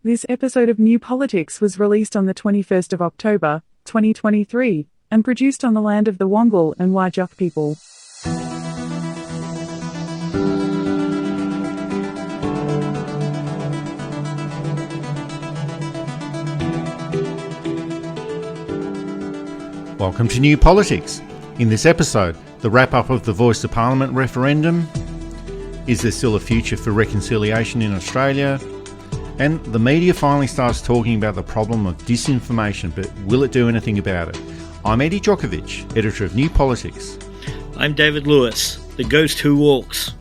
This episode of New Politics was released on the 21st of October, 2023, and produced on the land of the Wongal and Whadjuk people. Welcome to New Politics. In this episode, the wrap-up of the Voice to Parliament referendum. Is there still a future for reconciliation in Australia? And the media finally starts talking about the problem of disinformation, but will it do anything about it? I'm Eddie Djokovic, editor of New Politics. I'm David Lewis, the ghost who walks.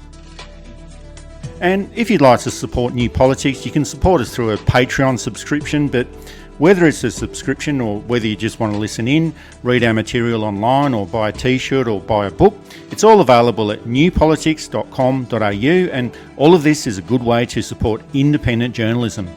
And if you'd like to support New Politics, you can support us through a Patreon subscription, but whether it's a subscription or whether you just want to listen in, read our material online or buy a t-shirt or buy a book, it's all available at newpolitics.com.au, and all of this is a good way to support independent journalism.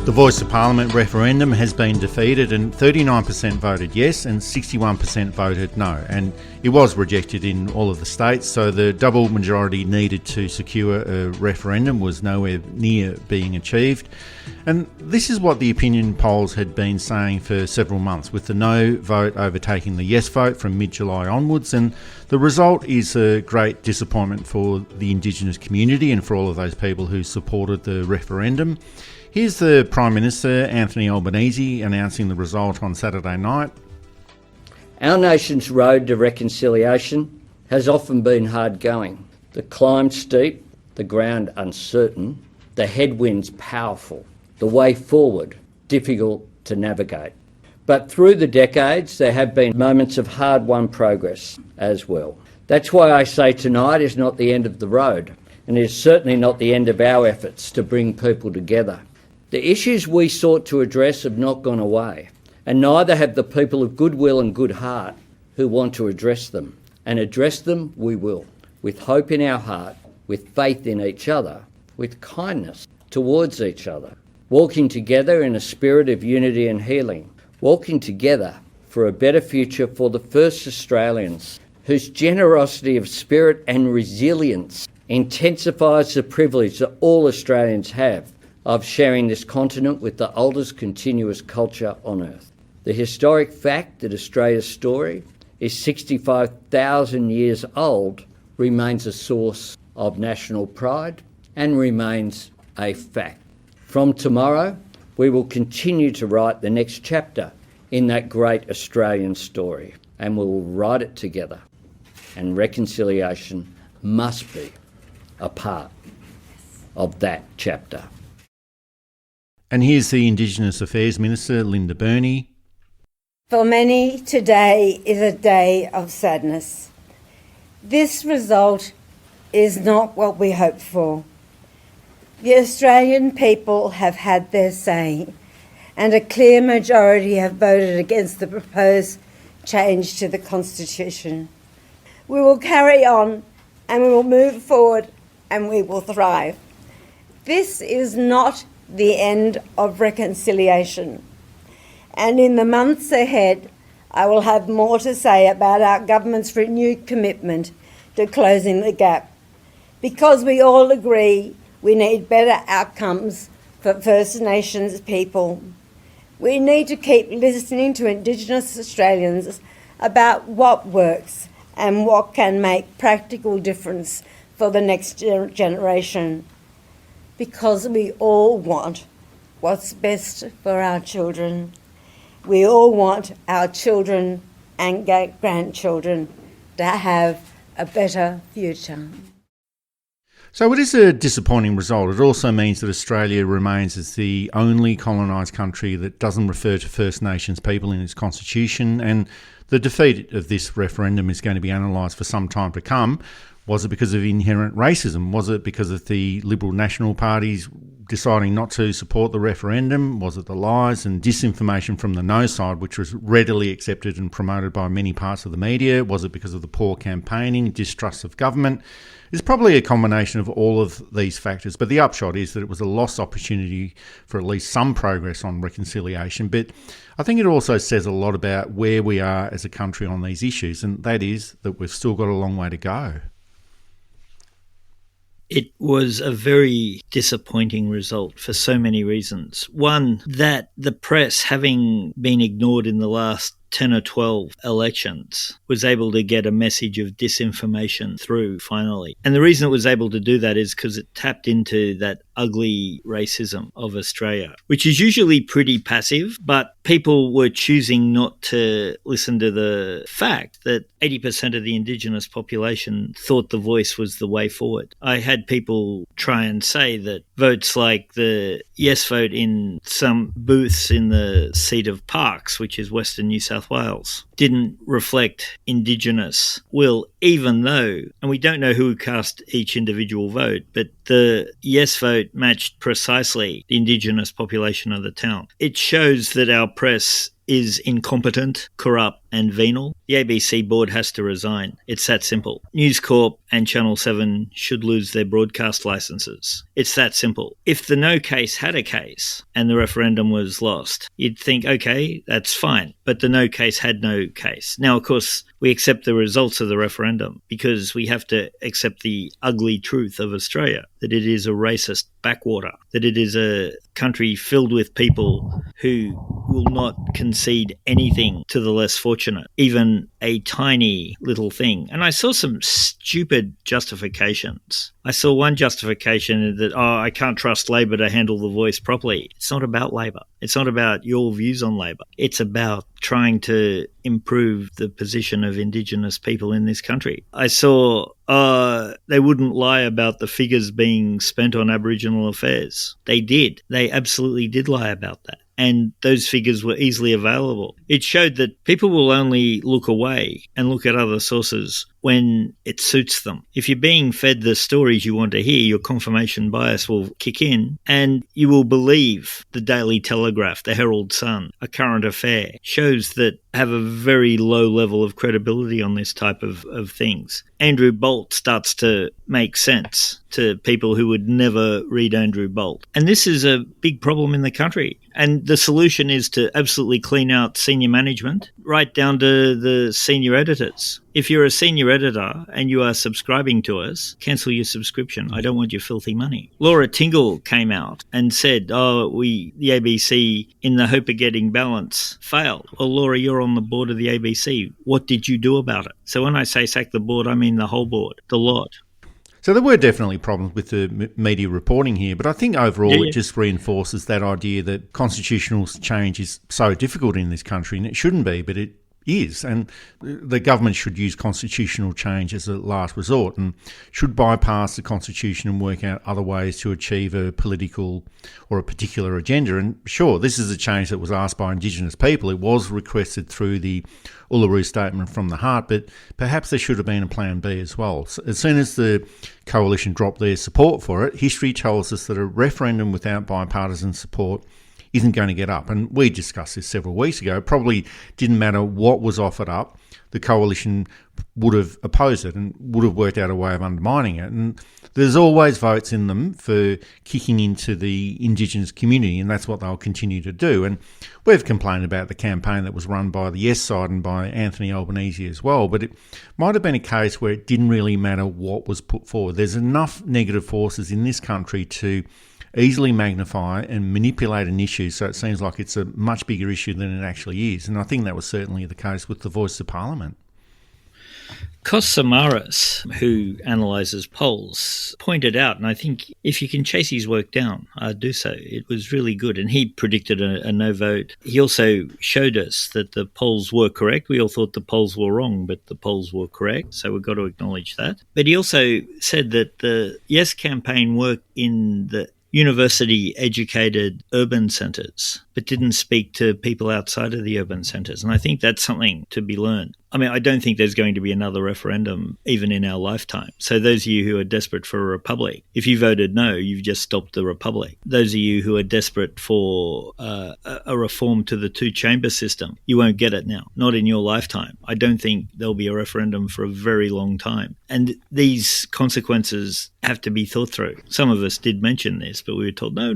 The Voice to Parliament referendum has been defeated and 39% voted yes and 61% voted no. And it was rejected in all of the states, so the double majority needed to secure a referendum was nowhere near being achieved. And this is what the opinion polls had been saying for several months, with the no vote overtaking the yes vote from mid-July onwards. And the result is a great disappointment for the Indigenous community and for all of those people who supported the referendum. Here's the Prime Minister, Anthony Albanese, announcing the result on Saturday night. Our nation's road to reconciliation has often been hard going. The climb steep, the ground uncertain, the headwinds powerful, the way forward difficult to navigate. But through the decades, there have been moments of hard-won progress as well. That's why I say tonight is not the end of the road, and is certainly not the end of our efforts to bring people together. The issues we sought to address have not gone away, and neither have the people of goodwill and good heart who want to address them. And address them we will, with hope in our heart, with faith in each other, with kindness towards each other, walking together in a spirit of unity and healing, walking together for a better future for the first Australians, whose generosity of spirit and resilience intensifies the privilege that all Australians have of sharing this continent with the oldest continuous culture on earth. The historic fact that Australia's story is 65,000 years old remains a source of national pride and remains a fact. From tomorrow, we will continue to write the next chapter in that great Australian story, and we will write it together. And reconciliation must be a part of that chapter. And here's the Indigenous Affairs Minister, Linda Burney. For many, today is a day of sadness. This result is not what we hoped for. The Australian people have had their say, and a clear majority have voted against the proposed change to the Constitution. We will carry on, and we will move forward, and we will thrive. This is not the end of reconciliation. And in the months ahead, I will have more to say about our government's renewed commitment to closing the gap. Because we all agree we need better outcomes for First Nations people. We need to keep listening to Indigenous Australians about what works and what can make practical difference for the next generation. Because we all want what's best for our children. We all want our children and grandchildren to have a better future. So it is a disappointing result. It also means that Australia remains as the only colonised country that doesn't refer to First Nations people in its constitution, and the defeat of this referendum is going to be analysed for some time to come. Was it because of inherent racism? Was it because of the Liberal National Party's deciding not to support the referendum? Was it the lies and disinformation from the no side, which was readily accepted and promoted by many parts of the media? Was it because of the poor campaigning, distrust of government? It's probably a combination of all of these factors, but the upshot is that it was a lost opportunity for at least some progress on reconciliation. But I think it also says a lot about where we are as a country on these issues, and that is that we've still got a long way to go. It was a very disappointing result for so many reasons. One, that the press, having been ignored in the last 10 or 12 elections, was able to get a message of disinformation through finally. And the reason it was able to do that is because it tapped into that ugly racism of Australia, which is usually pretty passive, but people were choosing not to listen to the fact that 80% of the Indigenous population thought the Voice was the way forward. I had people try and say that votes like the yes vote in some booths in the seat of Parkes, which is Western New South Wales, didn't reflect Indigenous will, even though, and we don't know who cast each individual vote, but the yes vote matched precisely the Indigenous population of the town. It shows that our press is incompetent, corrupt and venal. The ABC board has to resign. It's that simple. News Corp and Channel 7 should lose their broadcast licenses. It's that simple. If the no case had a case and the referendum was lost, you'd think, okay, that's fine. But the no case had no case. Now, of course, we accept the results of the referendum because we have to accept the ugly truth of Australia, that it is a racist backwater, that it is a country filled with people who will not concede anything to the less fortunate, even a tiny little thing. And I saw some stupid justifications. I saw one justification that, I can't trust Labor to handle the Voice properly. It's not about Labor. It's not about your views on Labor. It's about trying to improve the position of Indigenous people in this country. I saw they wouldn't lie about the figures being spent on Aboriginal affairs. They did. They absolutely did lie about that. And those figures were easily available. It showed that people will only look away and look at other sources when it suits them. If you're being fed the stories you want to hear, your confirmation bias will kick in and you will believe the Daily Telegraph, the Herald Sun, A Current Affair, shows that have a very low level of credibility on this type of things. Andrew Bolt starts to make sense to people who would never read Andrew Bolt. And this is a big problem in the country. And the solution is to absolutely clean out senior management right down to the senior editors. If you're a senior editor and you are subscribing to us, cancel your subscription. I don't want your filthy money. Laura Tingle came out and said, the ABC, in the hope of getting balance, failed. Well, Laura, you're on the board of the ABC. What did you do about it? So when I say sack the board, I mean the whole board, the lot. So there were definitely problems with the media reporting here, but I think overall it just reinforces that idea that constitutional change is so difficult in this country, and it shouldn't be, but it is. And the government should use constitutional change as a last resort and should bypass the constitution and work out other ways to achieve a political or a particular agenda. And sure, this is a change that was asked by Indigenous people. It was requested through the Uluru Statement from the Heart, but perhaps there should have been a plan B as well. So as soon as the coalition dropped their support for it, history tells us that a referendum without bipartisan support isn't going to get up. And we discussed this several weeks ago. It probably didn't matter what was offered up. The coalition would have opposed it and would have worked out a way of undermining it. And there's always votes in them for kicking into the Indigenous community, and that's what they'll continue to do. And we've complained about the campaign that was run by the Yes side and by Anthony Albanese as well, but it might have been a case where it didn't really matter what was put forward. There's enough negative forces in this country to easily magnify and manipulate an issue so it seems like it's a much bigger issue than it actually is. And I think that was certainly the case with the Voice of Parliament. Kos Samaras, who analyses polls, pointed out, and I think if you can chase his work down, do so. It was really good, and he predicted a no vote. He also showed us that the polls were correct. We all thought the polls were wrong, but the polls were correct, so we've got to acknowledge that. But he also said that the Yes campaign worked in the university-educated urban centres. but didn't speak to people outside of the urban centres. And I think that's something to be learned. I mean, I don't think there's going to be another referendum even in our lifetime. So those of you who are desperate for a republic, if you voted no, you've just stopped the republic. Those of you who are desperate for a reform to the two-chamber system, you won't get it now, not in your lifetime. I don't think there'll be a referendum for a very long time. And these consequences have to be thought through. Some of us did mention this, but we were told, no,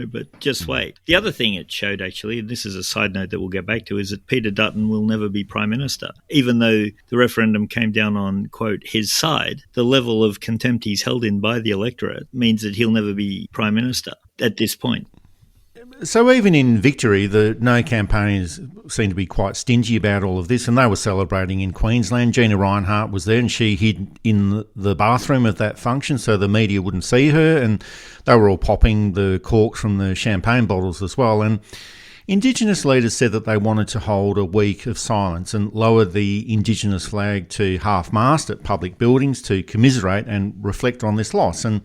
but just wait. The other thing it showed, actually, and this is a side note that we'll get back to, is that Peter Dutton will never be Prime Minister. Even though the referendum came down on, quote, his side, the level of contempt he's held in by the electorate means that he'll never be Prime Minister at this point. So even in victory, the No campaigners seem to be quite stingy about all of this, and they were celebrating in Queensland. Gina Reinhart was there, and she hid in the bathroom of that function so the media wouldn't see her, and they were all popping the corks from the champagne bottles as well. And Indigenous leaders said that they wanted to hold a week of silence and lower the Indigenous flag to half-mast at public buildings to commiserate and reflect on this loss. And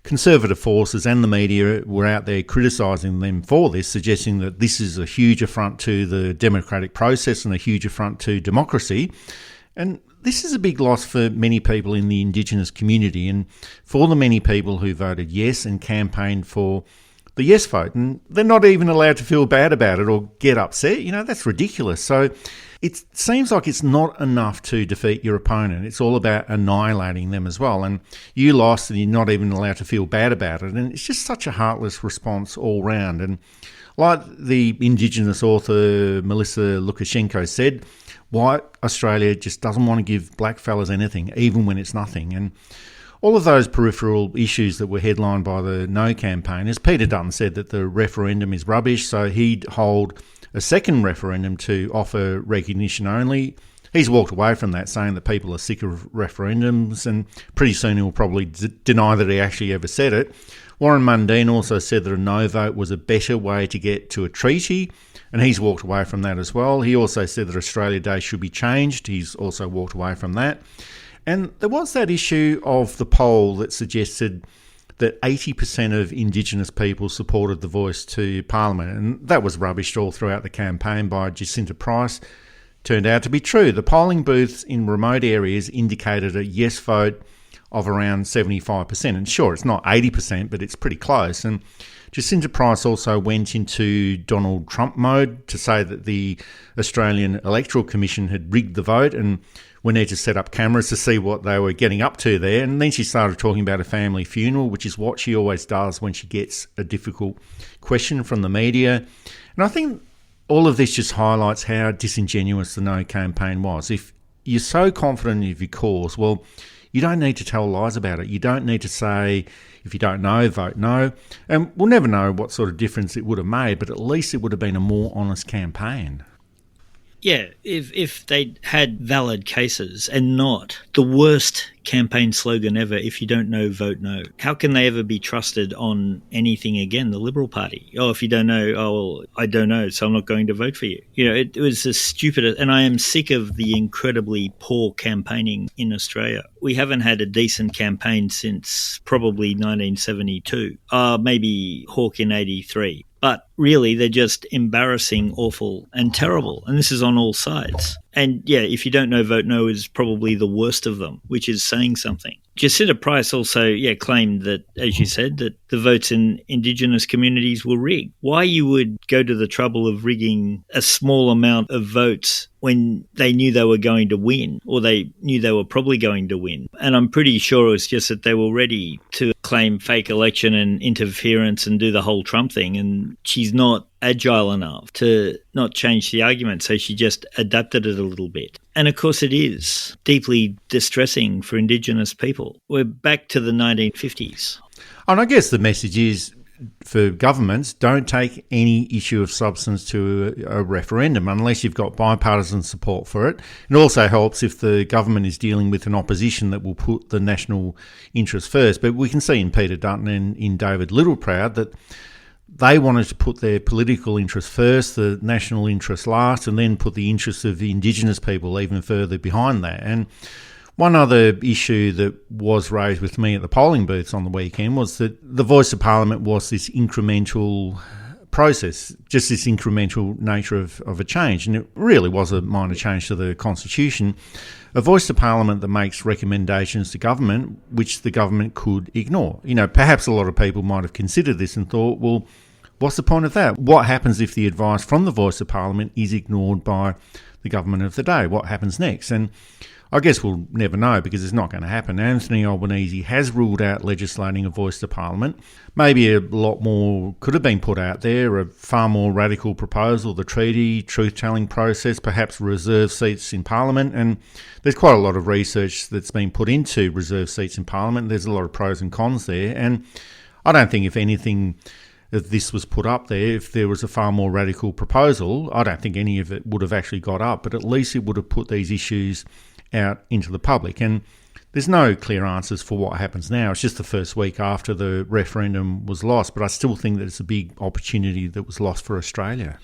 Conservative forces and the media were out there criticising them for this, suggesting that this is a huge affront to the democratic process and a huge affront to democracy. And this is a big loss for many people in the Indigenous community and for the many people who voted yes and campaigned for the yes vote. And they're not even allowed to feel bad about it or get upset. You know, that's ridiculous. So it seems like it's not enough to defeat your opponent. It's all about annihilating them as well. And you lost and you're not even allowed to feel bad about it. And it's just such a heartless response all round. And like the Indigenous author Melissa Lukashenko said, white Australia just doesn't want to give black fellas anything, even when it's nothing. And all of those peripheral issues that were headlined by the No campaigners, Peter Dutton said that the referendum is rubbish, so he'd hold a second referendum to offer recognition only. He's walked away from that, saying that people are sick of referendums, and pretty soon he'll probably deny that he actually ever said it. Warren Mundine also said that a no vote was a better way to get to a treaty, and he's walked away from that as well. He also said that Australia Day should be changed. He's also walked away from that. And there was that issue of the poll that suggested that 80% of Indigenous people supported the voice to Parliament, and that was rubbished all throughout the campaign by Jacinta Price. Turned out to be true. The polling booths in remote areas indicated a yes vote of around 75%. And sure, it's not 80%, but it's pretty close. And Jacinta Price also went into Donald Trump mode to say that the Australian Electoral Commission had rigged the vote and we need to set up cameras to see what they were getting up to there. And then she started talking about a family funeral, which is what she always does when she gets a difficult question from the media. And I think all of this just highlights how disingenuous the No campaign was. If you're so confident of your cause, well, you don't need to tell lies about it. You don't need to say, if you don't know, vote no. And we'll never know what sort of difference it would have made, but at least it would have been a more honest campaign. Yeah, if they had valid cases and not the worst campaign slogan ever, if you don't know, vote no. How can they ever be trusted on anything again, the Liberal Party? Oh, if you don't know, oh, well, I don't know, so I'm not going to vote for you. You know, it was the stupidest, and I am sick of the incredibly poor campaigning in Australia. We haven't had a decent campaign since probably 1972, maybe Hawke in 83. But really, they're just embarrassing, awful, and terrible. And this is on all sides. And yeah, if you don't know, vote no is probably the worst of them, which is saying something. Jacinta Price also, claimed that, as you said, that the votes in Indigenous communities were rigged. Why you would go to the trouble of rigging a small amount of votes when they knew they were going to win, or they knew they were probably going to win. And I'm pretty sure it was just that they were ready to claim fake election and interference and do the whole Trump thing. And she's not agile enough to not change the argument, so she just adapted it a little bit. And of course it is deeply distressing for Indigenous people. We're back to the 1950s. And I guess the message is, for governments, don't take any issue of substance to a referendum unless you've got bipartisan support for it. It also helps if the government is dealing with an opposition that will put the national interest first. But we can see in Peter Dutton and in David Littleproud that they wanted to put their political interest first, the national interest last, and then put the interests of the Indigenous people even further behind that. And one other issue that was raised with me at the polling booths on the weekend was that the voice of Parliament was this incremental process, just this incremental nature of a change. And it really was a minor change to the Constitution, a voice to Parliament that makes recommendations to government which the government could ignore. Perhaps a lot of people might have considered this and thought, well, what's the point of that? What happens if the advice from the voice of Parliament is ignored by the government of the day? What happens next? And I guess we'll never know, because it's not going to happen. Anthony Albanese has ruled out legislating a voice to Parliament. Maybe a lot more could have been put out there, a far more radical proposal, the treaty, truth-telling process, perhaps reserve seats in Parliament. And there's quite a lot of research that's been put into reserve seats in Parliament. There's a lot of pros and cons there. And I don't think if anything, if this was put up there, if there was a far more radical proposal, I don't think any of it would have actually got up, but at least it would have put these issues out into the public. And there's no clear answers for what happens now. It's just the first week after the referendum was lost, but I still think that it's a big opportunity that was lost for Australia.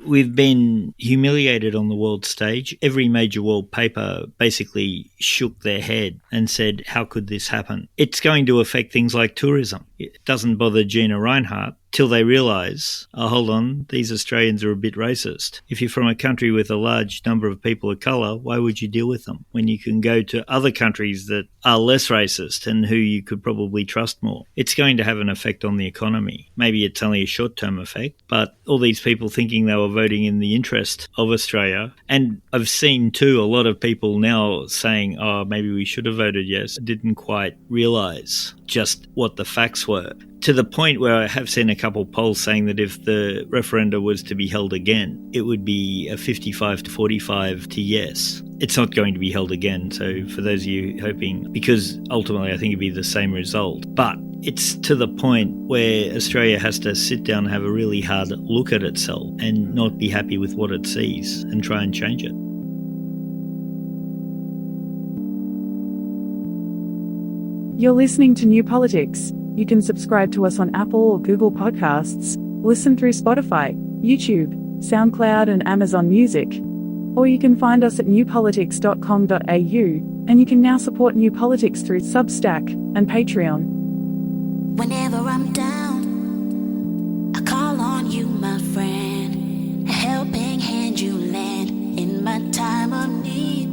We've been humiliated on the world stage. Every major world paper basically shook their head and said, how could this happen? It's going to affect things like tourism. It doesn't bother Gina Reinhardt till they realise, oh, hold on, these Australians are a bit racist. If you're from a country with a large number of people of colour, why would you deal with them when you can go to other countries that are less racist and who you could probably trust more? It's going to have an effect on the economy. Maybe it's only a short-term effect, but all these people thinking they were voting in the interest of Australia. And I've seen too a lot of people now saying, oh, maybe we should have voted yes, didn't quite realise just what the facts were. To the point where I have seen a couple polls saying that if the referenda was to be held again, it would be a 55 to 45 to yes. It's not going to be held again. So for those of you hoping, because ultimately I think it'd be the same result. But it's to the point where Australia has to sit down and have a really hard look at itself and not be happy with what it sees and try and change it. You're listening to New Politics. You can subscribe to us on Apple or Google Podcasts, listen through Spotify, YouTube, SoundCloud and Amazon Music. Or you can find us at newpolitics.com.au, and you can now support New Politics through Substack and Patreon. Whenever I'm down, I call on you, my friend. A helping hand you lend in my time of need.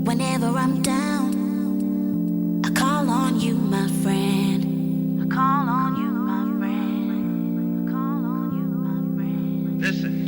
Whenever I'm down, I call on you, my friend. I call on you, my friend. I call on you, my friend. Listen.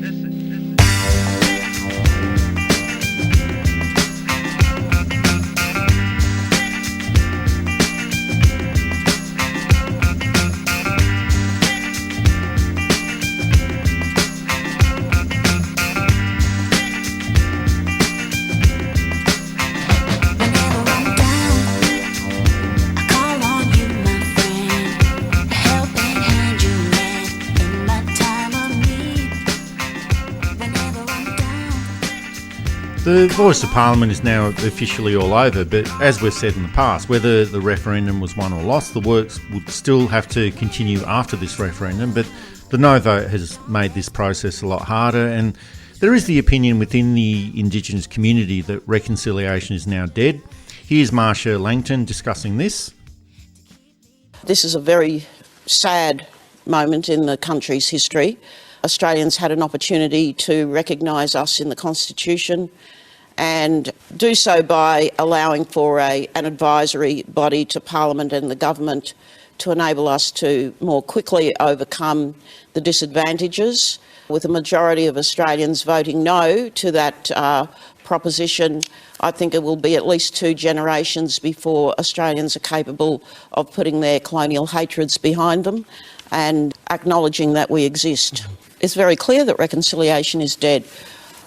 The voice of Parliament is now officially all over, but as we've said in the past, whether the referendum was won or lost, the works would still have to continue after this referendum. But the no vote has made this process a lot harder, and there is the opinion within the Indigenous community that reconciliation is now dead. Here's Marsha Langton discussing this. This is a very sad moment in the country's history. Australians had an opportunity to recognise us in the Constitution and do so by allowing for an advisory body to Parliament and the government to enable us to more quickly overcome the disadvantages. With a majority of Australians voting no to that proposition, I think it will be at least 2 generations before Australians are capable of putting their colonial hatreds behind them and acknowledging that we exist. It's very clear that reconciliation is dead.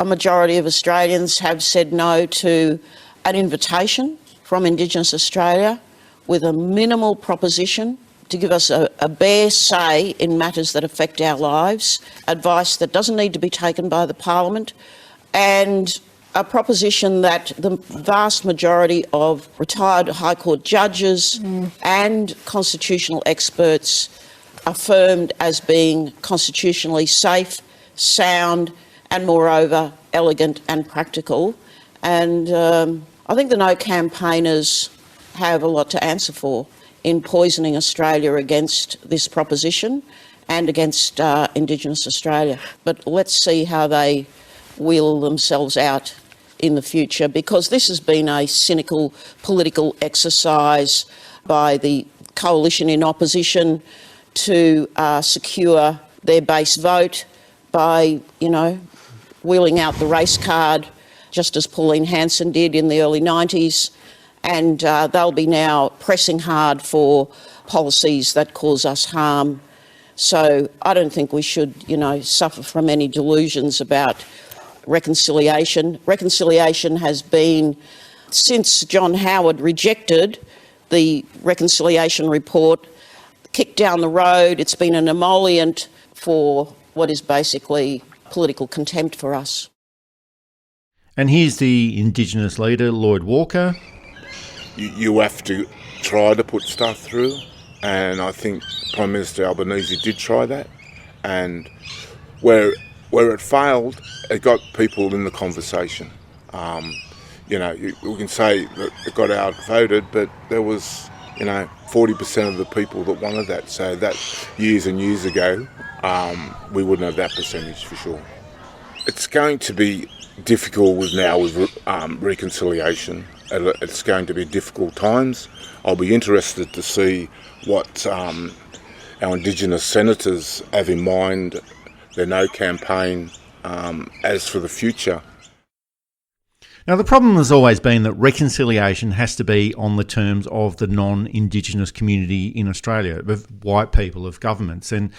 A majority of Australians have said no to an invitation from Indigenous Australia with a minimal proposition to give us a bare say in matters that affect our lives, advice that doesn't need to be taken by the Parliament, and a proposition that the vast majority of retired High Court judges and constitutional experts affirmed as being constitutionally safe, sound, and moreover elegant and practical. And I think the no campaigners have a lot to answer for in poisoning Australia against this proposition and against Indigenous Australia. But let's see how they wheel themselves out in the future, because this has been a cynical political exercise by the coalition in opposition to secure their base vote by, wheeling out the race card, just as Pauline Hanson did in the early 90s. And they'll be now pressing hard for policies that cause us harm. So I don't think we should, suffer from any delusions about reconciliation. Reconciliation has been, since John Howard rejected the reconciliation report, kicked down the road. It's been an emollient for what is basically political contempt for us. And here's the Indigenous leader, Lloyd Walker. You have to try to put stuff through, and I think Prime Minister Albanese did try that, and where it failed, it got people in the conversation. We can say that it got outvoted, but there was, 40% of the people that wanted that. So that years and years ago, we wouldn't have that percentage for sure. It's going to be difficult with reconciliation. It's going to be difficult times. I'll be interested to see what our Indigenous senators have in mind, their No campaign, as for the future. Now, the problem has always been that reconciliation has to be on the terms of the non-Indigenous community in Australia, of white people, of governments, and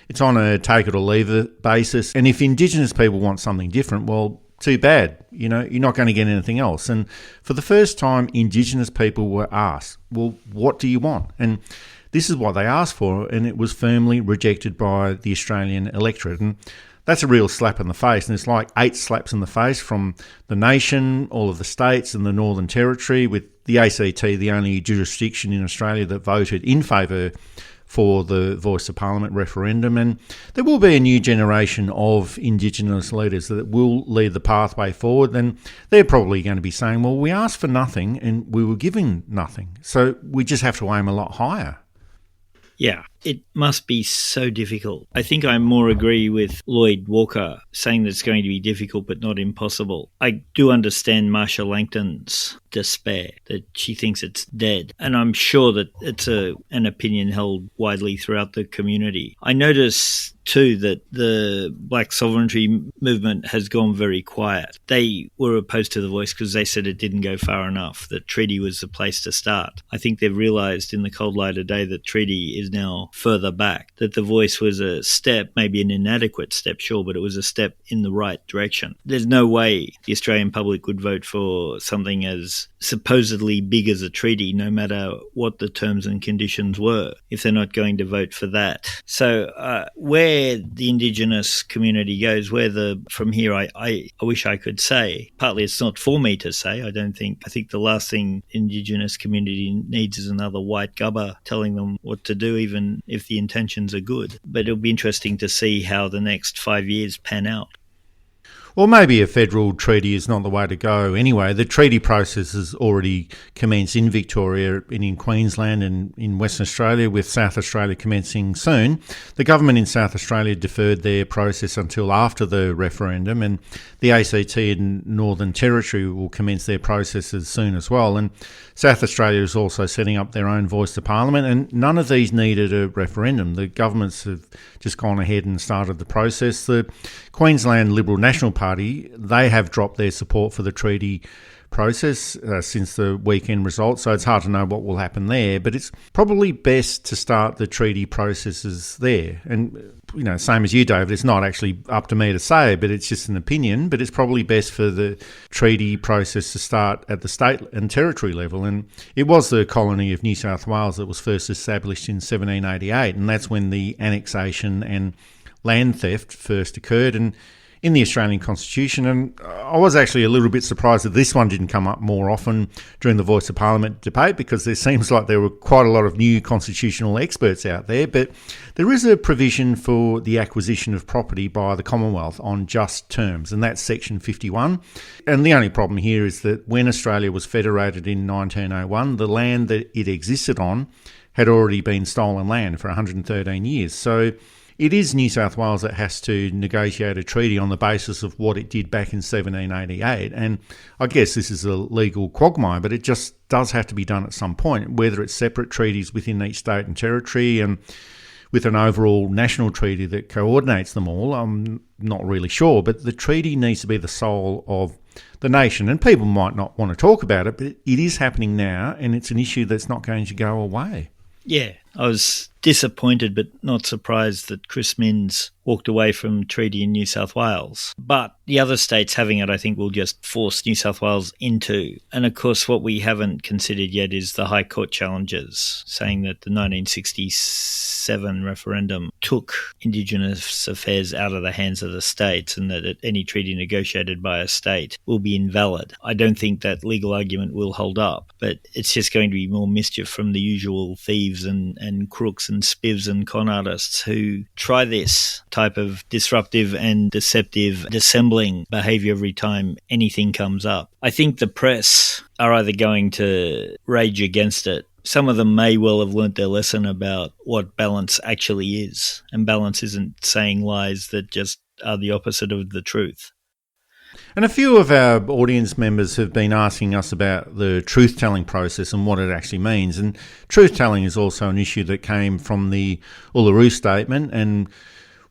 it's on a take it or leave it basis. And if Indigenous people want something different, well, too bad. You're not going to get anything else. And for the first time, Indigenous people were asked, well, what do you want? And this is what they asked for, and it was firmly rejected by the Australian electorate. And that's a real slap in the face, and it's like 8 slaps in the face from the nation, all of the states and the Northern Territory, with the ACT the only jurisdiction in Australia that voted in favour for the Voice of Parliament referendum. And there will be a new generation of Indigenous leaders that will lead the pathway forward, and they're probably going to be saying, well, we asked for nothing and we were given nothing, so we just have to aim a lot higher. Yeah, it must be so difficult. I think I more agree with Lloyd Walker saying that it's going to be difficult but not impossible. I do understand Marsha Langton's despair, that she thinks it's dead. And I'm sure that it's an opinion held widely throughout the community. I notice too that the Black sovereignty movement has gone very quiet. They were opposed to the Voice because they said it didn't go far enough, that treaty was the place to start. I think they've realised in the cold light of day that treaty is now further back, that the Voice was a step, maybe an inadequate step, sure, but it was a step in the right direction. There's no way the Australian public would vote for something as supposedly big as a treaty, no matter what the terms and conditions were, if they're not going to vote for that. So where the Indigenous community goes, from here, I wish I could say. Partly it's not for me to say. I think the last thing Indigenous community needs is another white gubber telling them what to do, even if the intentions are good. But it'll be interesting to see how the next 5 years pan out. Well, maybe a federal treaty is not the way to go anyway. The treaty process has already commenced in Victoria and in Queensland and in Western Australia, with South Australia commencing soon. The government in South Australia deferred their process until after the referendum, and the ACT and Northern Territory will commence their processes soon as well. And South Australia is also setting up their own Voice to Parliament, and none of these needed a referendum. The governments have just gone ahead and started the process. The Queensland Liberal National Party, they have dropped their support for the treaty process since the weekend results, so it's hard to know what will happen there, but it's probably best to start the treaty processes there. And, same as you, David, it's not actually up to me to say, but it's just an opinion, but it's probably best for the treaty process to start at the state and territory level. And it was the colony of New South Wales that was first established in 1788, and that's when the annexation and land theft first occurred, and in the Australian Constitution. And I was actually a little bit surprised that this one didn't come up more often during the Voice of Parliament debate, because there seems like there were quite a lot of new constitutional experts out there. But there is a provision for the acquisition of property by the Commonwealth on just terms, and that's section 51. And the only problem here is that when Australia was federated in 1901, the land that it existed on had already been stolen land for 113 years. So it is New South Wales that has to negotiate a treaty on the basis of what it did back in 1788. And I guess this is a legal quagmire, but it just does have to be done at some point, whether it's separate treaties within each state and territory and with an overall national treaty that coordinates them all. I'm not really sure, but the treaty needs to be the soul of the nation. And people might not want to talk about it, but it is happening now, and it's an issue that's not going to go away. Yeah, I was disappointed but not surprised that Chris Minns walked away from treaty in New South Wales. But the other states having it, I think, will just force New South Wales into. And of course, what we haven't considered yet is the High Court challenges, saying that the 1967 referendum took Indigenous affairs out of the hands of the states and that any treaty negotiated by a state will be invalid. I don't think that legal argument will hold up, but it's just going to be more mischief from the usual thieves and crooks and spivs and con artists who try this type of disruptive and deceptive dissembling behaviour every time anything comes up. I think the press are either going to rage against it. Some of them may well have learnt their lesson about what balance actually is, and balance isn't saying lies that just are the opposite of the truth. And a few of our audience members have been asking us about the truth-telling process and what it actually means. And truth-telling is also an issue that came from the Uluru Statement and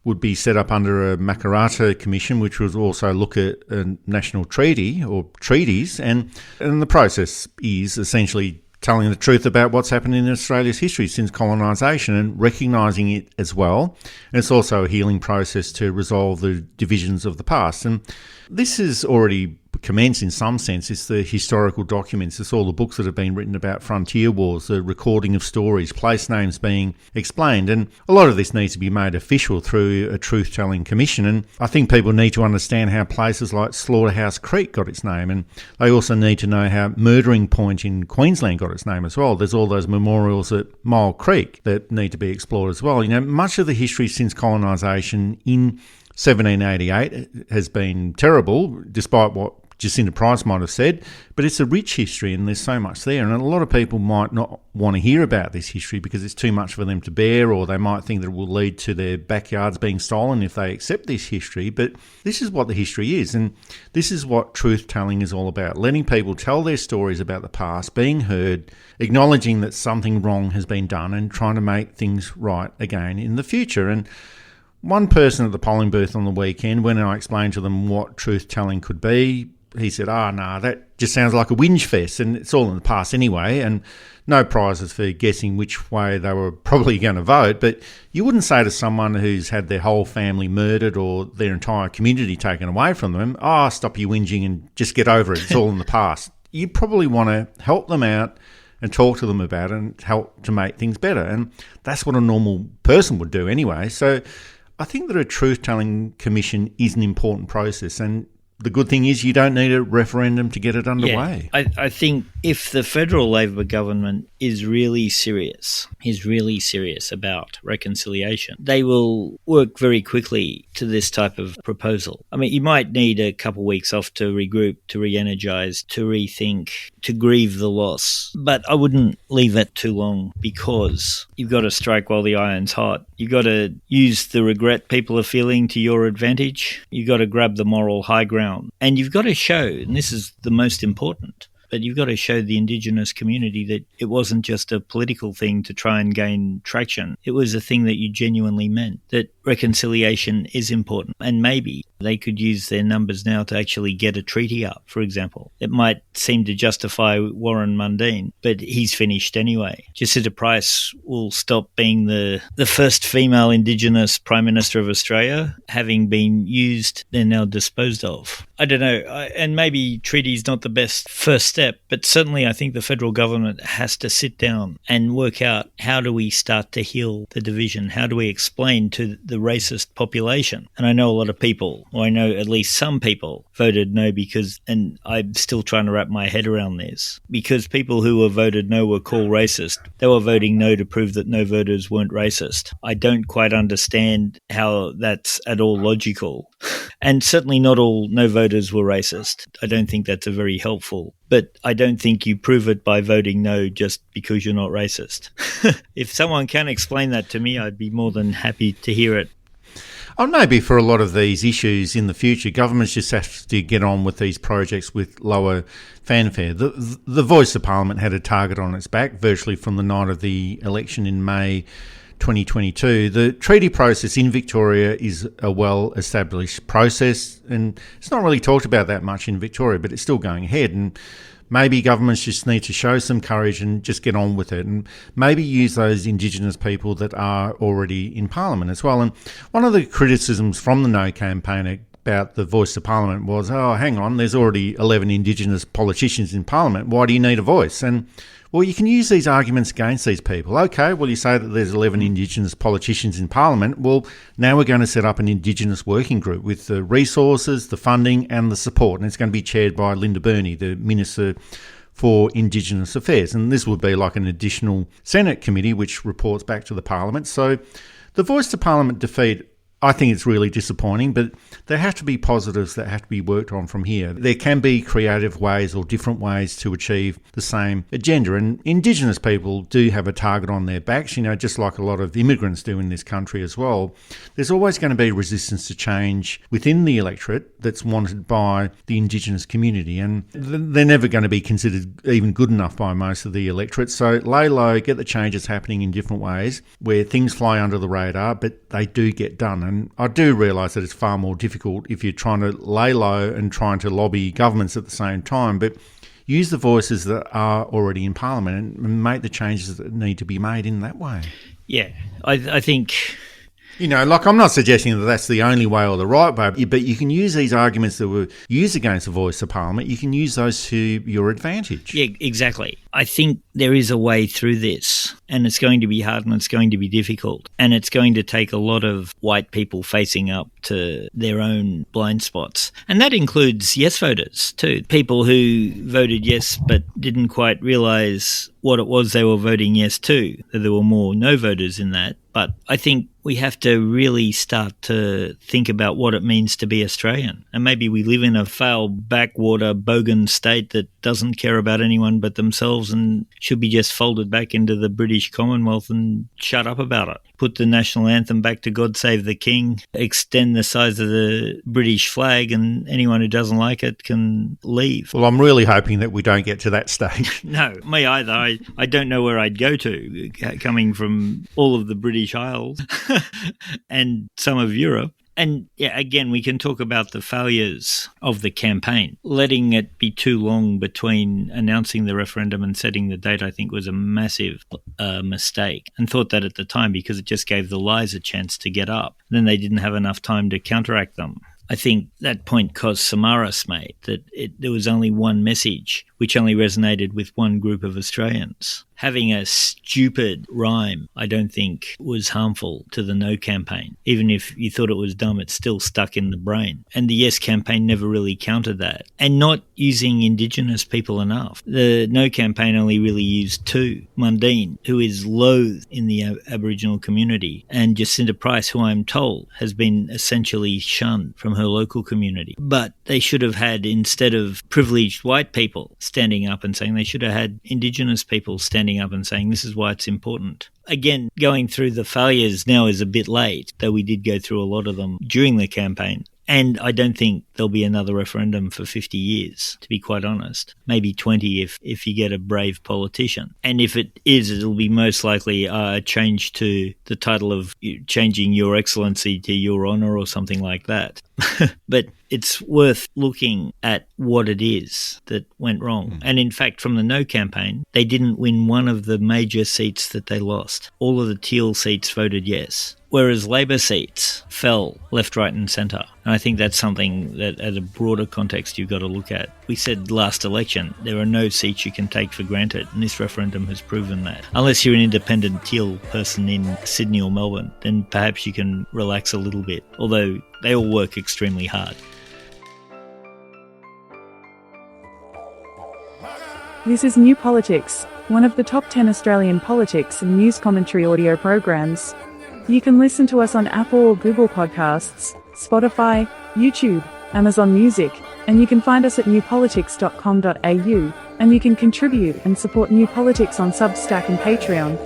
would be set up under a Makarrata Commission, which would also look at a national treaty or treaties. And the process is essentially telling the truth about what's happened in Australia's history since colonisation and recognising it as well. And it's also a healing process to resolve the divisions of the past. And this has already commenced in some sense. It's the historical documents. It's all the books that have been written about frontier wars, the recording of stories, place names being explained. And a lot of this needs to be made official through a truth-telling commission. And I think people need to understand how places like Slaughterhouse Creek got its name. And they also need to know how Murdering Point in Queensland got its name as well. There's all those memorials at Mile Creek that need to be explored as well. You know, much of the history since colonisation in 1788 has been terrible, despite what Jacinta Price might have said, but it's a rich history and there's so much there. And a lot of people might not want to hear about this history because it's too much for them to bear, or they might think that it will lead to their backyards being stolen if they accept this history. But this is what the history is, and this is what truth-telling is all about, letting people tell their stories about the past, being heard, acknowledging that something wrong has been done and trying to make things right again in the future. And one person at the polling booth on the weekend, when I explained to them what truth-telling could be, he said, that just sounds like a whinge fest and it's all in the past anyway, and no prizes for guessing which way they were probably going to vote. But you wouldn't say to someone who's had their whole family murdered or their entire community taken away from them, stop your whinging and just get over it, it's all in the past. You probably want to help them out and talk to them about it and help to make things better. And that's what a normal person would do anyway. So I think that a truth-telling commission is an important process, and the good thing is you don't need a referendum to get it underway. Yeah, I think if the federal Labor government is really serious about reconciliation, they will work very quickly to this type of proposal. I mean, you might need a couple of weeks off to regroup, to re-energise, to rethink, to grieve the loss. But I wouldn't leave it too long, because you've got to strike while the iron's hot. You've got to use the regret people are feeling to your advantage. You've got to grab the moral high ground. And you've got to show, and this is the most important, but you've got to show the Indigenous community that it wasn't just a political thing to try and gain traction. It was a thing that you genuinely meant, that reconciliation is important. And maybe they could use their numbers now to actually get a treaty up, for example. It might seem to justify Warren Mundine, but he's finished anyway. Jacinta Price will stop being the first female Indigenous Prime Minister of Australia, having been used, they're now disposed of. I don't know, and maybe treaty's not the best first step, but certainly I think the federal government has to sit down and work out, how do we start to heal the division? How do we explain to the racist population? And I know a lot of people, or I know at least some people, voted no because, and I'm still trying to wrap my head around this, because people who were voted no were called racist. They were voting no to prove that no voters weren't racist. I don't quite understand how that's at all logical. And certainly not all no voters were racist. I don't think that's a very helpful. But I don't think you prove it by voting no just because you're not racist. If someone can explain that to me, I'd be more than happy to hear it. Maybe for a lot of these issues in the future, governments just have to get on with these projects with lower fanfare. The Voice of Parliament had a target on its back virtually from the night of the election in May 2022. The treaty process in Victoria is a well-established process, and it's not really talked about that much in Victoria, but it's still going ahead. And maybe governments just need to show some courage and just get on with it, and maybe use those Indigenous people that are already in Parliament as well. And one of the criticisms from the No campaign about the Voice of Parliament was, oh, hang on, there's already 11 Indigenous politicians in Parliament. Why do you need a voice? And well, you can use these arguments against these people. Okay, well, you say that there's 11 Indigenous politicians in Parliament. Well, now we're going to set up an Indigenous working group with the resources, the funding and the support. And it's going to be chaired by Linda Burney, the Minister for Indigenous Affairs. And this would be like an additional Senate committee which reports back to the Parliament. So the Voice to Parliament defeat, I think it's really disappointing, but there have to be positives that have to be worked on from here. There can be creative ways or different ways to achieve the same agenda. And Indigenous people do have a target on their backs, just like a lot of immigrants do in this country as well. There's always going to be resistance to change within the electorate that's wanted by the Indigenous community. And they're never going to be considered even good enough by most of the electorate. So lay low, get the changes happening in different ways where things fly under the radar, but they do get done. And I do realise that it's far more difficult if you're trying to lay low and trying to lobby governments at the same time, but use the voices that are already in Parliament and make the changes that need to be made in that way. Yeah, I think... I'm not suggesting that that's the only way or the right way, but you can use these arguments that were used against the Voice of Parliament, you can use those to your advantage. Yeah, exactly. I think there is a way through this, and it's going to be hard and it's going to be difficult, and it's going to take a lot of white people facing up to their own blind spots. And that includes yes voters too, people who voted yes but didn't quite realise what it was they were voting yes to, that there were more no voters in that. But I think we have to really start to think about what it means to be Australian. And maybe we live in a foul, backwater, bogan state that doesn't care about anyone but themselves and should be just folded back into the British Commonwealth and shut up about it. Put the national anthem back to God Save the King, extend the size of the British flag, and anyone who doesn't like it can leave. Well, I'm really hoping that we don't get to that stage. No, me either. I don't know where I'd go to, coming from all of the British Isles and some of Europe. And yeah, again, we can talk about the failures of the campaign. Letting it be too long between announcing the referendum and setting the date, I think, was a massive mistake, and thought that at the time because it just gave the lies a chance to get up. Then they didn't have enough time to counteract them. I think that point Kos Samaras made, that there was only one message which only resonated with one group of Australians. Having a stupid rhyme, I don't think, was harmful to the No campaign. Even if you thought it was dumb, it's still stuck in the brain. And the Yes campaign never really countered that. And not using Indigenous people enough. The No campaign only really used two. Mundine, who is loathed in the Aboriginal community, and Jacinta Price, who I'm told has been essentially shunned from her local community. But they should have had, instead of privileged white people standing up and saying, they should have had Indigenous people standing up and saying this is why it's important. Again, going through the failures now is a bit late, though we did go through a lot of them during the campaign. And I don't think there'll be another referendum for 50 years, to be quite honest. Maybe 20 if you get a brave politician. And if it is, it'll be most likely a change to the title of changing Your Excellency to Your Honour or something like that. But it's worth looking at what it is that went wrong. And in fact, from the No campaign, they didn't win one of the major seats that they lost. All of the teal seats voted yes, whereas Labor seats fell left, right and centre. And I think that's something that at a broader context you've got to look at. We said last election, there are no seats you can take for granted, and this referendum has proven that. Unless you're an independent teal person in Sydney or Melbourne, then perhaps you can relax a little bit, although they all work extremely hard. This is New Politics, one of the top 10 Australian politics and news commentary audio programs. You can listen to us on Apple or Google Podcasts, Spotify, YouTube, Amazon Music, and you can find us at newpolitics.com.au, and you can contribute and support New Politics on Substack and Patreon.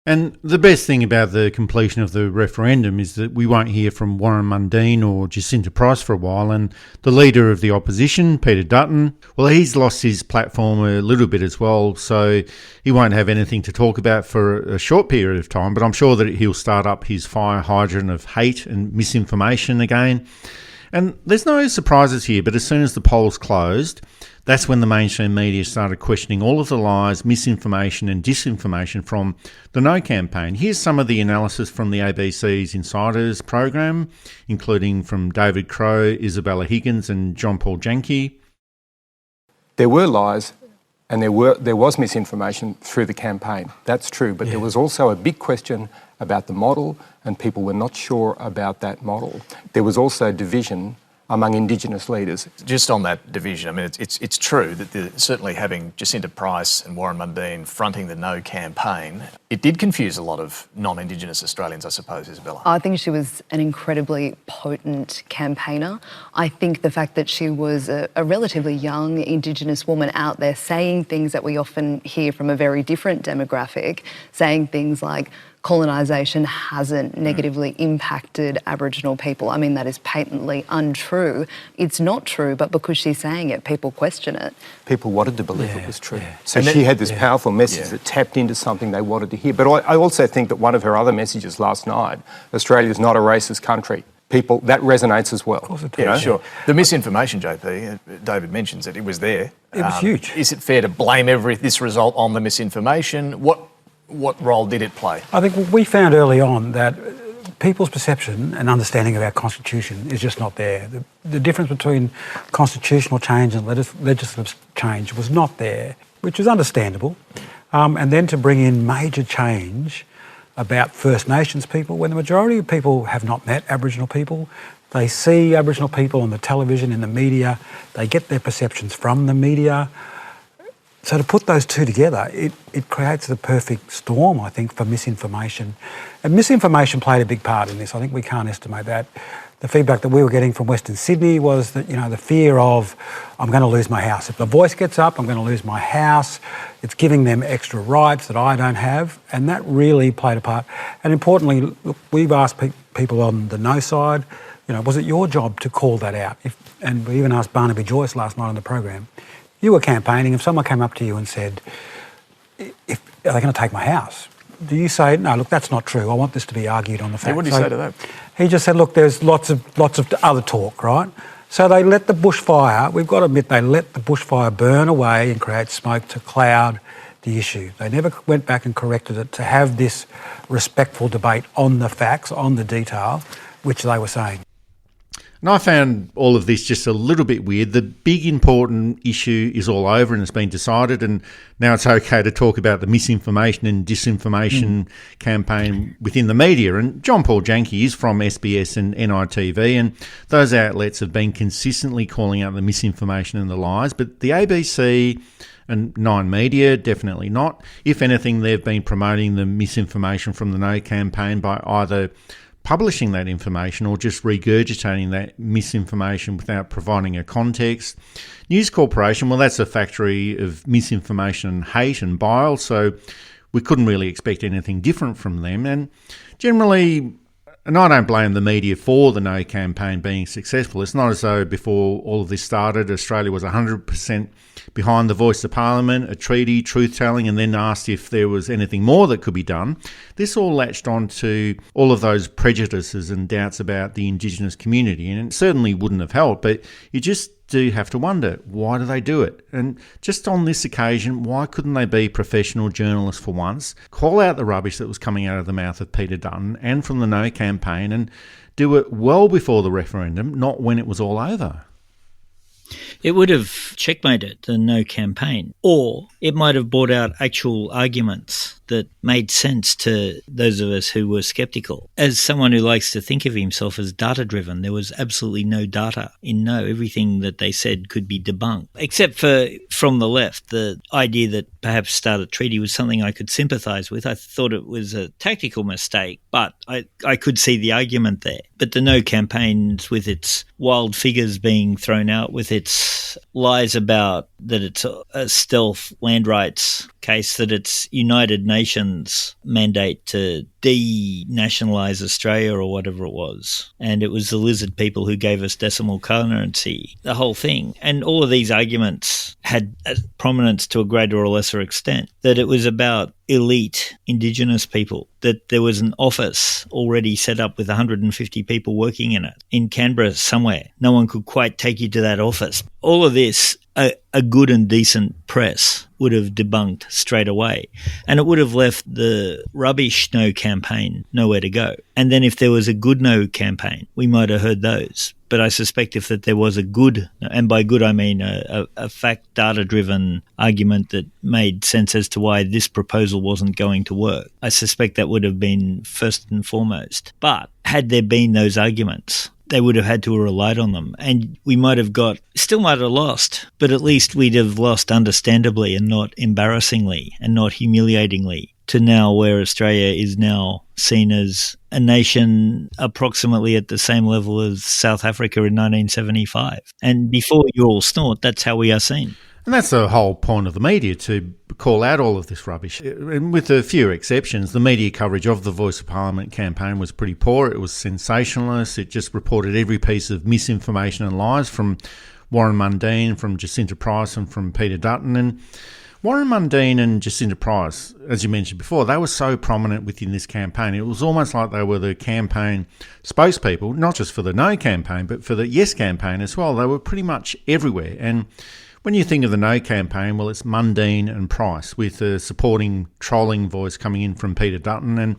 And the best thing about the completion of the referendum is that we won't hear from Warren Mundine or Jacinta Price for a while, and the leader of the opposition, Peter Dutton, well, he's lost his platform a little bit as well, so he won't have anything to talk about for a short period of time, but I'm sure that he'll start up his fire hydrant of hate and misinformation again. And there's no surprises here, but as soon as the polls closed, that's when the mainstream media started questioning all of the lies, misinformation and disinformation from the No campaign. Here's some of the analysis from the ABC's Insiders program, including from David Crowe, Isabella Higgins and John Paul Janke. There were lies and there was misinformation through the campaign. That's true, but there was also a big question about the model, and people were not sure about that model. There was also division among Indigenous leaders. Just on that division, I mean, it's true that certainly having Jacinta Price and Warren Mundine fronting the No campaign, it did confuse a lot of non-Indigenous Australians, I suppose, Isabella. I think she was an incredibly potent campaigner. I think the fact that she was a relatively young Indigenous woman out there saying things that we often hear from a very different demographic, saying things like, colonisation hasn't negatively impacted Aboriginal people. I mean, that is patently untrue. It's not true, but because she's saying it, people question it. People wanted to believe it was true. So she had this powerful message that tapped into something they wanted to hear. But I also think that one of her other messages last night, Australia is not a racist country. People, that resonates as well. Of course it does. Sure. The misinformation, JP, David mentions it was there. It was huge. Is it fair to blame this result on the misinformation? What role did it play? I think we found early on that people's perception and understanding of our Constitution is just not there. The difference between constitutional change and legislative change was not there, which is understandable. And then to bring in major change about First Nations people, when the majority of people have not met Aboriginal people, they see Aboriginal people on the television, in the media, they get their perceptions from the media. So to put those two together, it creates the perfect storm, I think, for misinformation. And misinformation played a big part in this. I think we can't estimate that. The feedback that we were getting from Western Sydney was that, the fear of, I'm going to lose my house. If the Voice gets up, I'm going to lose my house. It's giving them extra rights that I don't have. And that really played a part. And importantly, look, we've asked people on the No side, was it your job to call that out? And we even asked Barnaby Joyce last night on the program. You were campaigning, if someone came up to you and said, are they going to take my house? Do you say, no, look, that's not true. I want this to be argued on the facts. What do you say to that? He just said, look, there's lots of other talk, right? So they let the bushfire, we've got to admit, they let the bushfire burn away and create smoke to cloud the issue. They never went back and corrected it to have this respectful debate on the facts, on the detail, which they were saying. And I found all of this just a little bit weird. The big important issue is all over and it's been decided, and now it's okay to talk about the misinformation and disinformation campaign within the media. And John Paul Janke is from SBS and NITV, and those outlets have been consistently calling out the misinformation and the lies, but the ABC and Nine Media, definitely not. If anything, they've been promoting the misinformation from the No campaign by either publishing that information or just regurgitating that misinformation without providing a context. News Corporation, well, that's a factory of misinformation and hate and bile, so we couldn't really expect anything different from them. And generally, And I don't blame the media for the No campaign being successful. It's not as though before all of this started, Australia was 100% behind the voice of Parliament, a treaty, truth-telling, and then asked if there was anything more that could be done. This all latched on to all of those prejudices and doubts about the Indigenous community, and it certainly wouldn't have helped, but you just do have to wonder, why do they do it? And just on this occasion, why couldn't they be professional journalists for once, call out the rubbish that was coming out of the mouth of Peter Dutton and from the No campaign, and do it well before the referendum, not when it was all over? It would have checkmated the No campaign, or it might have brought out actual arguments that made sense to those of us who were sceptical. As someone who likes to think of himself as data-driven, there was absolutely no data in No. Everything that they said could be debunked, except for from the left, the idea that perhaps start a treaty was something I could sympathise with. I thought it was a tactical mistake, but I could see the argument there. But the No campaigns, with its wild figures being thrown out, with its lies about that it's a stealth land rights case, that it's United Nations mandate to denationalise Australia or whatever it was, and it was the lizard people who gave us decimal currency, the whole thing. And all of these arguments had prominence to a greater or lesser extent, that it was about elite Indigenous people, that there was an office already set up with 150 people working in it in Canberra somewhere. No one could quite take you to that office. All of this, a good and decent press would have debunked straight away, and it would have left the rubbish No campaign nowhere to go. And then if there was a good No campaign, we might have heard those. But I suspect if there was a good, and by good I mean a fact data-driven argument that made sense as to why this proposal wasn't going to work, I suspect that would have been first and foremost. But had there been those arguments, they would have had to have relied on them, and we still might have lost, but at least we'd have lost understandably and not embarrassingly and not humiliatingly, to now where Australia is now seen as a nation approximately at the same level as South Africa in 1975. And before you all snort, that's how we are seen. And that's the whole point of the media, to call out all of this rubbish. And with a few exceptions, the media coverage of the Voice of Parliament campaign was pretty poor. It was sensationalist. It just reported every piece of misinformation and lies from Warren Mundine, from Jacinta Price and from Peter Dutton. And Warren Mundine and Jacinta Price, as you mentioned before, they were so prominent within this campaign. It was almost like they were the campaign spokespeople, not just for the No campaign, but for the Yes campaign as well. They were pretty much everywhere. And when you think of the No campaign, well, it's Mundine and Price, with a supporting trolling voice coming in from Peter Dutton. And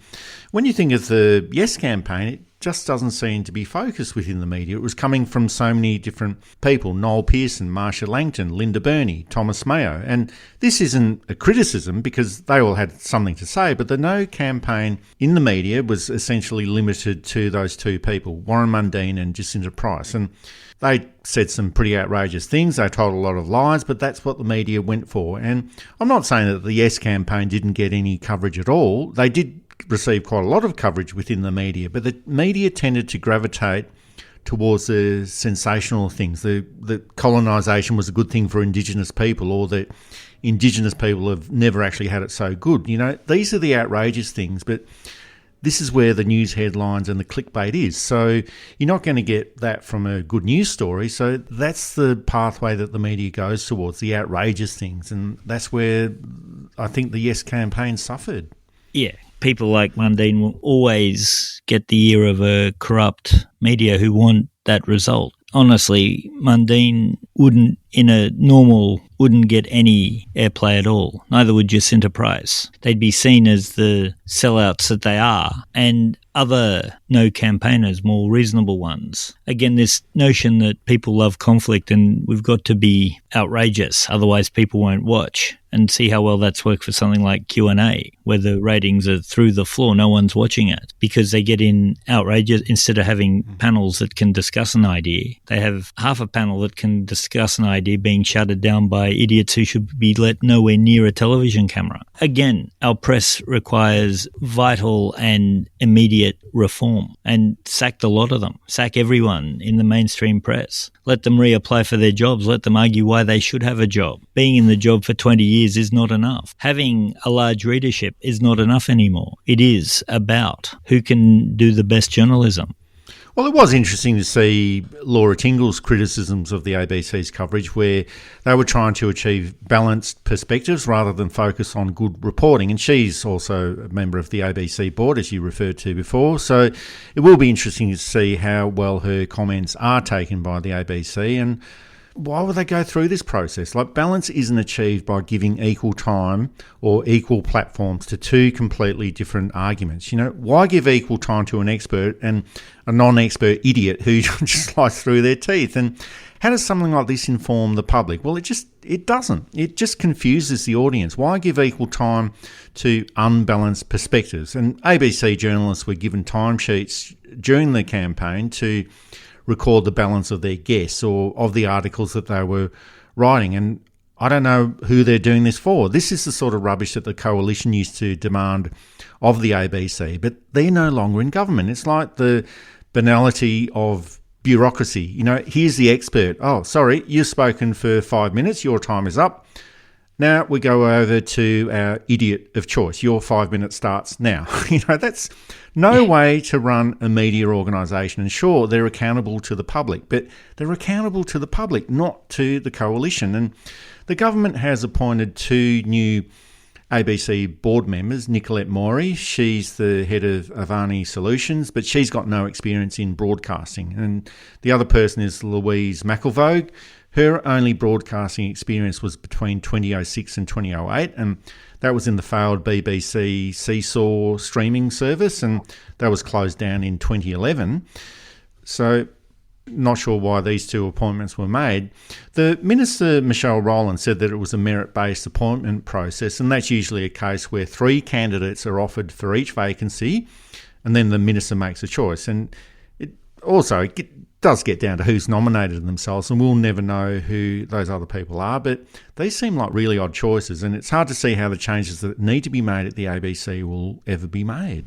when you think of the Yes campaign, it just doesn't seem to be focused within the media. It was coming from so many different people: Noel Pearson, Marsha Langton, Linda Burney, Thomas Mayo. And this isn't a criticism, because they all had something to say, but the No campaign in the media was essentially limited to those two people, Warren Mundine and Jacinta Price. And they said some pretty outrageous things. They told a lot of lies, but that's what the media went for. And I'm not saying that the Yes campaign didn't get any coverage at all. They did receive quite a lot of coverage within the media, but the media tended to gravitate towards the sensational things. That colonisation was a good thing for Indigenous people, or that Indigenous people have never actually had it so good. You know, these are the outrageous things, but this is where the news headlines and the clickbait is. So you're not going to get that from a good news story. So that's the pathway that the media goes towards, the outrageous things. And that's where I think the Yes campaign suffered. Yeah, people like Mundine will always get the ear of a corrupt media who want that result. Honestly, Mundine wouldn't get any airplay at all. Neither would Jacinta Price. They'd be seen as the sellouts that they are, and other No campaigners, more reasonable ones. Again, this notion that people love conflict and we've got to be outrageous, otherwise people won't watch. And see how well that's worked for something like Q&A, where the ratings are through the floor. No one's watching it because they get in outrageous. Instead of having panels that can discuss an idea, they have half a panel that can discuss an idea idea being shouted down by idiots who should be let nowhere near a television camera. Again, our press requires vital and immediate reform, and sack a lot of them. Sack everyone in the mainstream press. Let them reapply for their jobs. Let them argue why they should have a job. Being in the job for 20 years is not enough. Having a large readership is not enough anymore. It is about who can do the best journalism. Well, it was interesting to see Laura Tingle's criticisms of the ABC's coverage, where they were trying to achieve balanced perspectives rather than focus on good reporting. And she's also a member of the ABC board, as you referred to before. So it will be interesting to see how well her comments are taken by the ABC, and why would they go through this process? Like, balance isn't achieved by giving equal time or equal platforms to two completely different arguments. You know, why give equal time to an expert and a non-expert idiot who just slice through their teeth? And how does something like this inform the public? Well, it doesn't. It just confuses the audience. Why give equal time to unbalanced perspectives? And ABC journalists were given timesheets during the campaign to record the balance of their guests or of the articles that they were writing. And I don't know who they're doing this for. This is the sort of rubbish that the coalition used to demand of the ABC, but they're no longer in government. It's like the banality of bureaucracy. You know, here's the expert. Oh, sorry, you've spoken for 5 minutes. Your time is up. Now we go over to our idiot of choice. Your 5 minutes starts now. You know, that's no way to run a media organisation. And sure, they're accountable to the public, but they're accountable to the public, not to the coalition. And the government has appointed two new ABC board members, Nicolette Maury. She's the head of Avani Solutions, but she's got no experience in broadcasting. And the other person is Louise McElvogue. Her only broadcasting experience was between 2006 and 2008, and that was in the failed BBC Seesaw streaming service, and that was closed down in 2011. So not sure why these two appointments were made. The Minister, Michelle Rowland, said that it was a merit-based appointment process, and that's usually a case where 3 candidates are offered for each vacancy, and then the Minister makes a choice. And it does get down to who's nominated themselves, and we'll never know who those other people are, but these seem like really odd choices, and it's hard to see how the changes that need to be made at the ABC will ever be made.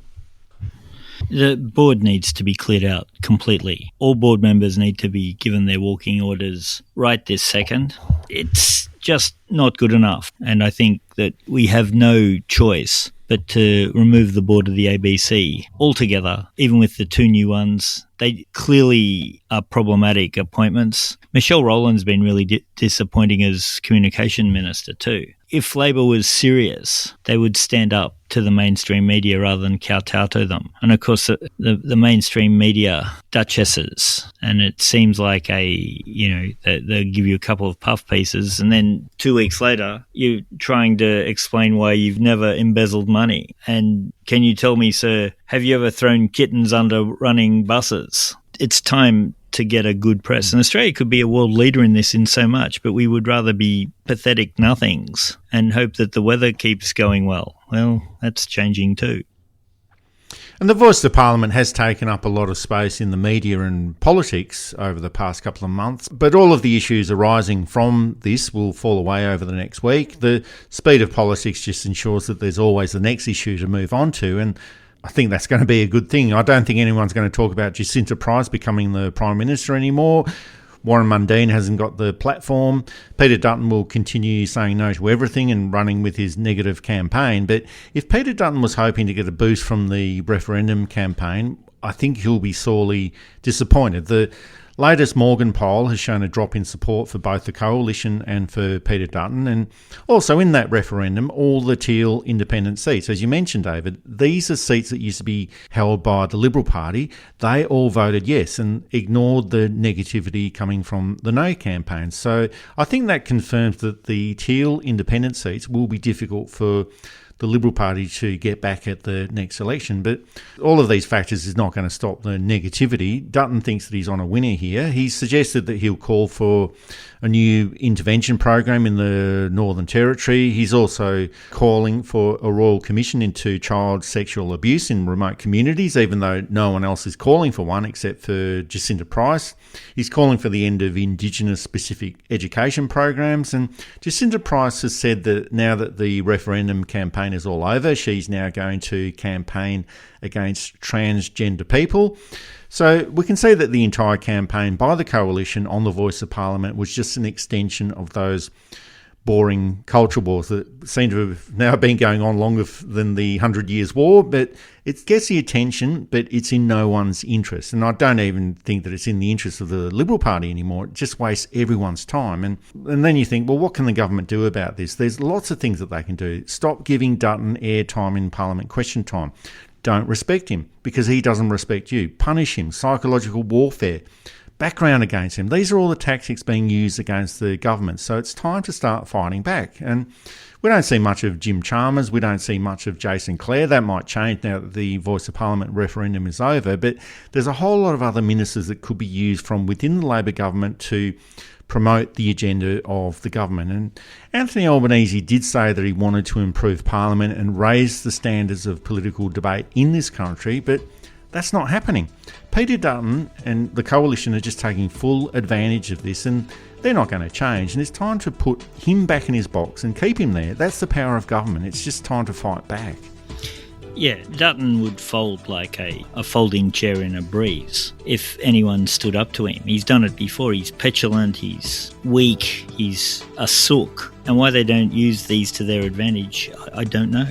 The board needs to be cleared out completely. All board members need to be given their walking orders right this second. It's just not good enough, and I think that we have no choice but to remove the board of the ABC altogether, even with the 2 new ones. They clearly are problematic appointments. Michelle Rowland's been really disappointing as communication minister too. If Labor was serious, they would stand up to the mainstream media rather than kowtow to them. And of course, the mainstream media duchesses, and it seems like they'll give you a couple of puff pieces, and then 2 weeks later, you're trying to explain why you've never embezzled money. And can you tell me, sir, have you ever thrown kittens under running buses? It's time to get a good press. And Australia could be a world leader in this in so much, but we would rather be pathetic nothings and hope that the weather keeps going well. Well, that's changing too. And the voice of Parliament has taken up a lot of space in the media and politics over the past couple of months, but all of the issues arising from this will fall away over the next week. The speed of politics just ensures that there's always the next issue to move on to, and I think that's going to be a good thing. I don't think anyone's going to talk about Jacinta Price becoming the Prime Minister anymore. Warren Mundine hasn't got the platform. Peter Dutton will continue saying no to everything and running with his negative campaign. But if Peter Dutton was hoping to get a boost from the referendum campaign, I think he'll be sorely disappointed. The latest Morgan poll has shown a drop in support for both the coalition and for Peter Dutton. And also in that referendum, all the Teal independent seats, as you mentioned, David, these are seats that used to be held by the Liberal Party. They all voted yes and ignored the negativity coming from the no campaign. So I think that confirms that the Teal independent seats will be difficult for the Liberal Party to get back at the next election. But all of these factors is not going to stop the negativity. Dutton thinks that he's on a winner here. He's suggested that he'll call for a new intervention program in the Northern Territory. He's also calling for a royal commission into child sexual abuse in remote communities, even though no one else is calling for one except for Jacinta Price. He's calling for the end of Indigenous specific education programs. And Jacinta Price has said that now that the referendum campaign is all over, she's now going to campaign against transgender people. So we can see that the entire campaign by the Coalition on the Voice of Parliament was just an extension of those boring culture wars that seem to have now been going on longer than the 100 Years' War. But it gets the attention, but it's in no one's interest. And I don't even think that it's in the interest of the Liberal Party anymore. It just wastes everyone's time. And then you think, well, what can the government do about this? There's lots of things that they can do. Stop giving Dutton airtime in Parliament question time. Don't respect him because he doesn't respect you. Punish him. Psychological warfare. Background against him. These are all the tactics being used against the government. So it's time to start fighting back. And we don't see much of Jim Chalmers. We don't see much of Jason Clare. That might change now that the Voice of Parliament referendum is over. But there's a whole lot of other ministers that could be used from within the Labor government to promote the agenda of the government. And Anthony Albanese did say that he wanted to improve Parliament and raise the standards of political debate in this country, but that's not happening. Peter Dutton and the Coalition are just taking full advantage of this, and they're not going to change. And it's time to put him back in his box and keep him there. That's the power of government. It's just time to fight back. Yeah, Dutton would fold like a folding chair in a breeze if anyone stood up to him. He's done it before. He's petulant, he's weak, he's a sook. And why they don't use these to their advantage, I don't know.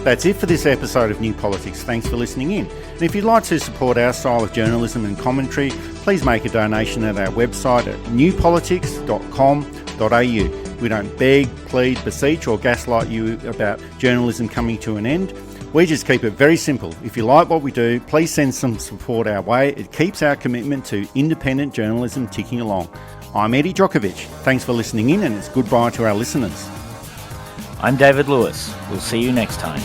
That's it for this episode of New Politics. Thanks for listening in. And if you'd like to support our style of journalism and commentary, please make a donation at our website at newpolitics.com.au. We don't beg, plead, beseech or gaslight you about journalism coming to an end. We just keep it very simple. If you like what we do, please send some support our way. It keeps our commitment to independent journalism ticking along. I'm Eddie Djokovic. Thanks for listening in, and it's goodbye to our listeners. I'm David Lewis. We'll see you next time.